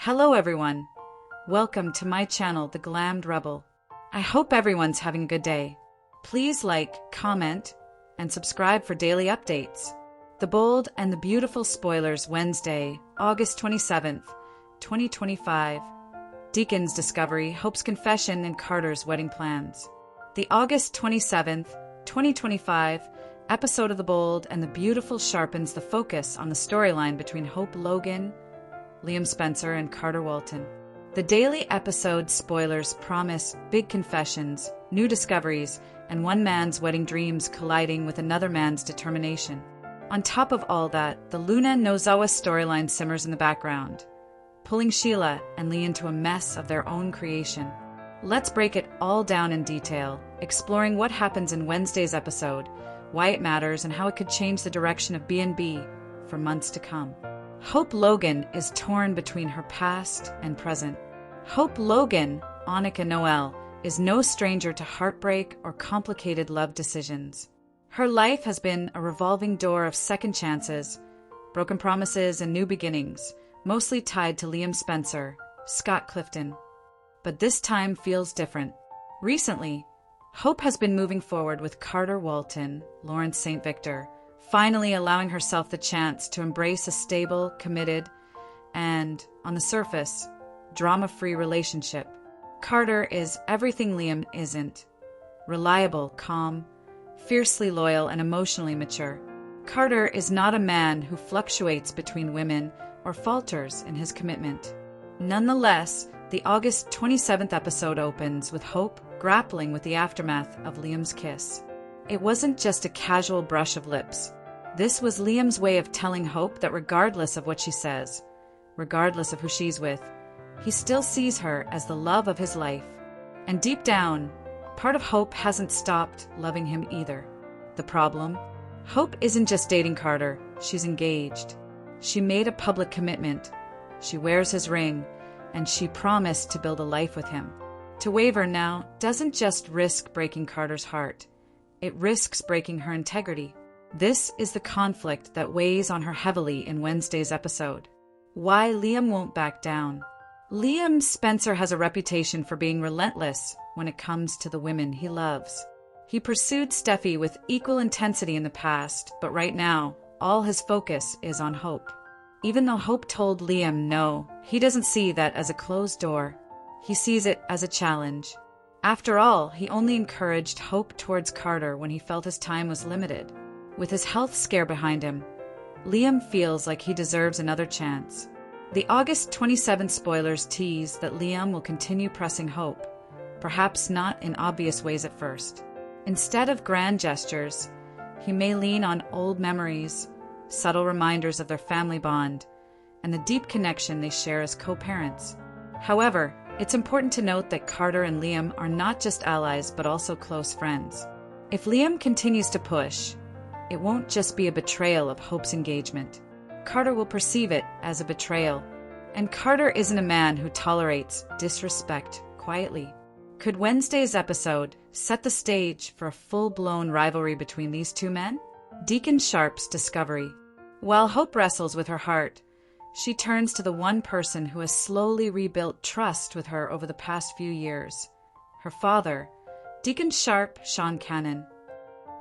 Hello everyone. Welcome to my channel, The Glammed Rebel. I hope everyone's having a good day. Please like, comment, and subscribe for daily updates. The Bold and the Beautiful Spoilers, Wednesday, August 27th, 2025. Deacon's discovery, Hope's confession, and Carter's wedding plans. The August 27th, 2025 episode of The Bold and the Beautiful sharpens the focus on the storyline between Hope Logan, Liam Spencer, and Carter Walton. The daily episode spoilers promise big confessions, new discoveries, and one man's wedding dreams colliding with another man's determination. On top of all that, the Luna Nozawa storyline simmers in the background, pulling Sheila and Lee into a mess of their own creation. Let's break it all down in detail, exploring what happens in Wednesday's episode, why it matters, and how it could change the direction of B&B for months to come. Hope Logan is torn between her past and present. Hope Logan, Annika Noel, is no stranger to heartbreak or complicated love decisions. Her life has been a revolving door of second chances, broken promises, and new beginnings, mostly tied to Liam Spencer, Scott Clifton. But this time feels different. Recently, Hope has been moving forward with Carter Walton, Lawrence St. Victor, finally allowing herself the chance to embrace a stable, committed, and, on the surface, drama-free relationship. Carter is everything Liam isn't. Reliable, calm, fiercely loyal, and emotionally mature. Carter is not a man who fluctuates between women or falters in his commitment. Nonetheless, the August 27th episode opens with Hope grappling with the aftermath of Liam's kiss. It wasn't just a casual brush of lips. This was Liam's way of telling Hope that regardless of what she says, regardless of who she's with, he still sees her as the love of his life. And deep down, part of Hope hasn't stopped loving him either. The problem? Hope isn't just dating Carter, she's engaged. She made a public commitment. She wears his ring, and she promised to build a life with him. To waver now doesn't just risk breaking Carter's heart. It risks breaking her integrity. This is the conflict that weighs on her heavily in Wednesday's episode. Why Liam won't back down. Liam Spencer has a reputation for being relentless when it comes to the women he loves. He pursued Steffi with equal intensity in the past, but right now, all his focus is on Hope. Even though Hope told Liam no, he doesn't see that as a closed door. He sees it as a challenge. After all, he only encouraged Hope towards Carter when he felt his time was limited. With his health scare behind him, Liam feels like he deserves another chance. The August 27th spoilers tease that Liam will continue pressing Hope, perhaps not in obvious ways at first. Instead of grand gestures, he may lean on old memories, subtle reminders of their family bond, and the deep connection they share as co-parents. However, it's important to note that Carter and Liam are not just allies but also close friends. If Liam continues to push, it won't just be a betrayal of Hope's engagement. Carter will perceive it as a betrayal. And Carter isn't a man who tolerates disrespect quietly. Could Wednesday's episode set the stage for a full-blown rivalry between these two men? Deacon Sharp's discovery. While Hope wrestles with her heart, she turns to the one person who has slowly rebuilt trust with her over the past few years. Her father, Deacon Sharp Sean Cannon.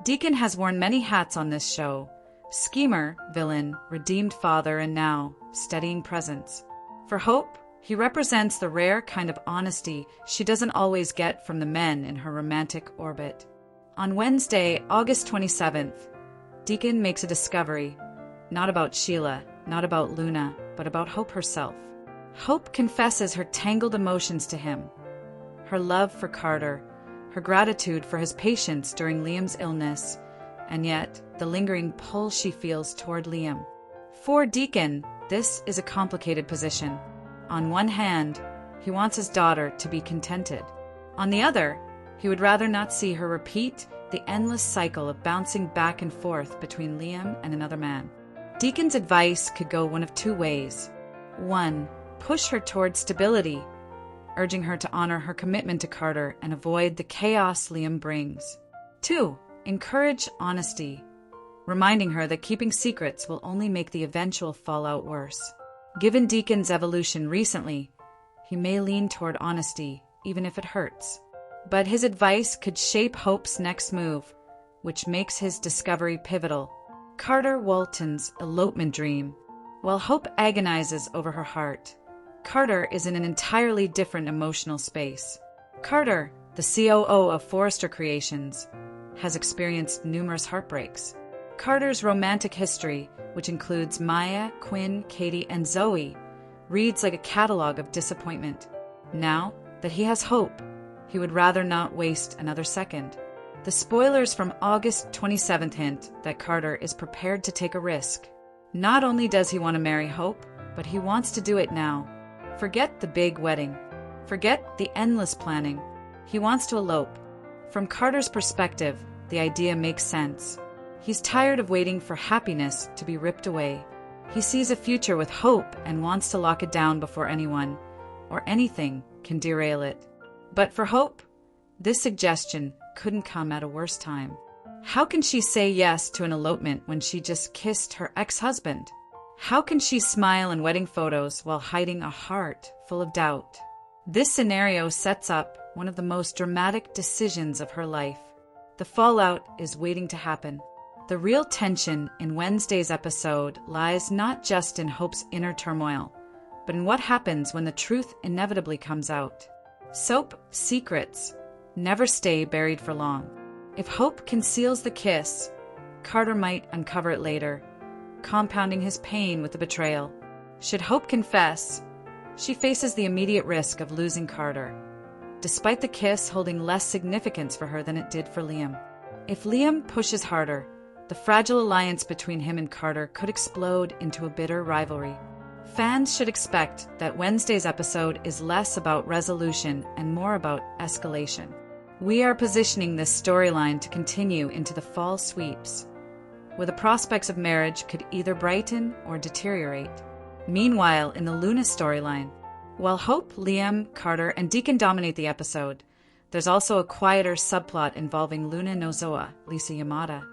Deacon has worn many hats on this show. Schemer, villain, redeemed father, and now, steadying presence. For Hope, he represents the rare kind of honesty she doesn't always get from the men in her romantic orbit. On Wednesday, August 27th, Deacon makes a discovery. Not about Sheila, not about Luna, but about Hope herself. Hope confesses her tangled emotions to him. Her love for Carter, her gratitude for his patience during Liam's illness, and yet the lingering pull she feels toward Liam. For Deacon, this is a complicated position. On one hand, he wants his daughter to be contented. On the other, he would rather not see her repeat the endless cycle of bouncing back and forth between Liam and another man. Deacon's advice could go one of two ways. 1. Push her toward stability, urging her to honor her commitment to Carter and avoid the chaos Liam brings. 2. Encourage honesty, reminding her that keeping secrets will only make the eventual fallout worse. Given Deacon's evolution recently, he may lean toward honesty, even if it hurts. But his advice could shape Hope's next move, which makes his discovery pivotal. Carter Walton's elopement dream. While Hope agonizes over her heart, Carter is in an entirely different emotional space. Carter, the COO of Forrester Creations, has experienced numerous heartbreaks. Carter's romantic history, which includes Maya, Quinn, Katie, and Zoe, reads like a catalog of disappointment. Now that he has Hope, he would rather not waste another second. The spoilers from August 27th hint that Carter is prepared to take a risk. Not only does he want to marry Hope, but he wants to do it now. Forget the big wedding. Forget the endless planning. He wants to elope. From Carter's perspective, the idea makes sense. He's tired of waiting for happiness to be ripped away. He sees a future with Hope and wants to lock it down before anyone, or anything, can derail it. But for Hope, this suggestion couldn't come at a worse time. How can she say yes to an elopement when she just kissed her ex-husband? How can she smile in wedding photos while hiding a heart full of doubt? This scenario sets up one of the most dramatic decisions of her life. The fallout is waiting to happen. The real tension in Wednesday's episode lies not just in Hope's inner turmoil, but in what happens when the truth inevitably comes out. Soap secrets never stay buried for long. If Hope conceals the kiss, Carter might uncover it later, compounding his pain with the betrayal. Should Hope confess, she faces the immediate risk of losing Carter, despite the kiss holding less significance for her than it did for Liam. If Liam pushes harder, the fragile alliance between him and Carter could explode into a bitter rivalry. Fans should expect that Wednesday's episode is less about resolution and more about escalation. We are positioning this storyline to continue into the fall sweeps, where the prospects of marriage could either brighten or deteriorate. Meanwhile, in the Luna storyline, while Hope, Liam, Carter, and Deacon dominate the episode, there's also a quieter subplot involving Luna Nozoa, Lisa Yamada.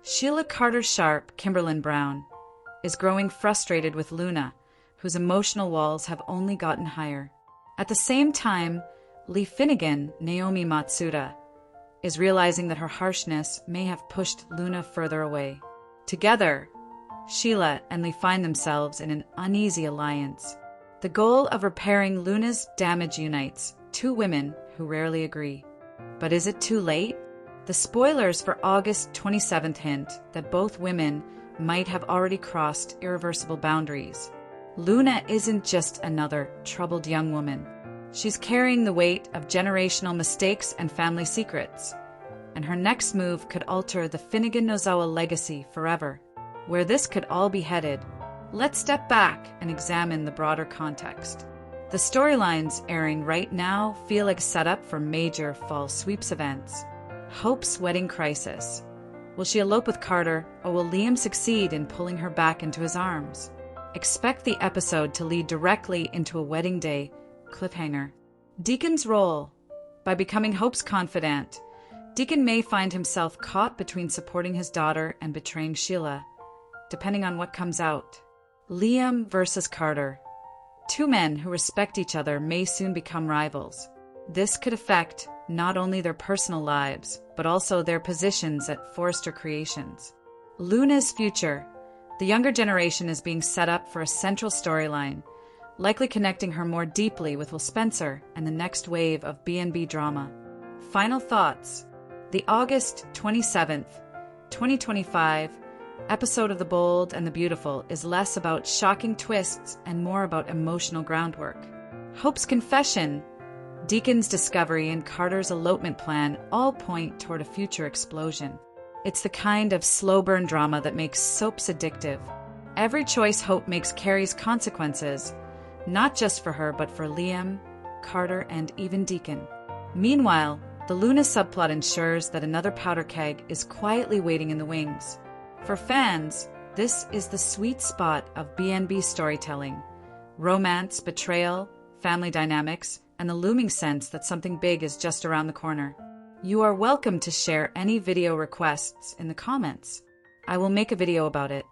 Sheila Carter-Sharp, Kimberlyn Brown, is growing frustrated with Luna, whose emotional walls have only gotten higher. At the same time, Lee Finnegan, Naomi Matsuda, is realizing that her harshness may have pushed Luna further away. Together, Sheila and Lee find themselves in an uneasy alliance. The goal of repairing Luna's damage unites two women who rarely agree. But is it too late? The spoilers for August 27th hint that both women might have already crossed irreversible boundaries. Luna isn't just another troubled young woman. She's carrying the weight of generational mistakes and family secrets, and her next move could alter the Finnegan-Nozawa legacy forever. Where this could all be headed, let's step back and examine the broader context. The storylines airing right now feel like a setup for major fall sweeps events. Hope's wedding crisis. Will she elope with Carter, or will Liam succeed in pulling her back into his arms? Expect the episode to lead directly into a wedding day cliffhanger. Deacon's role. By becoming Hope's confidant, Deacon may find himself caught between supporting his daughter and betraying Sheila, depending on what comes out. Liam versus Carter. Two men who respect each other may soon become rivals. This could affect not only their personal lives, but also their positions at Forrester Creations. Luna's future. The younger generation is being set up for a central storyline, likely connecting her more deeply with Will Spencer and the next wave of B&B drama. Final thoughts. The August 27th, 2025 episode of The Bold and the Beautiful is less about shocking twists and more about emotional groundwork. Hope's confession, Deacon's discovery, and Carter's elopement plan all point toward a future explosion. It's the kind of slow-burn drama that makes soaps addictive. Every choice Hope makes carries consequences, not just for her, but for Liam, Carter, and even Deacon. Meanwhile, the Luna subplot ensures that another powder keg is quietly waiting in the wings. For fans, this is the sweet spot of B&B storytelling. Romance, betrayal, family dynamics, and the looming sense that something big is just around the corner. You are welcome to share any video requests in the comments. I will make a video about it.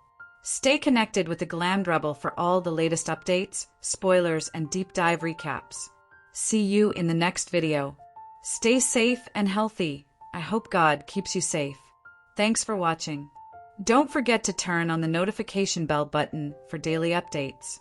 Stay connected with the Glammed Rebel for all the latest updates, spoilers, and deep dive recaps. See you in the next video. Stay safe and healthy. I hope God keeps you safe. Thanks for watching. Don't forget to turn on the notification bell button for daily updates.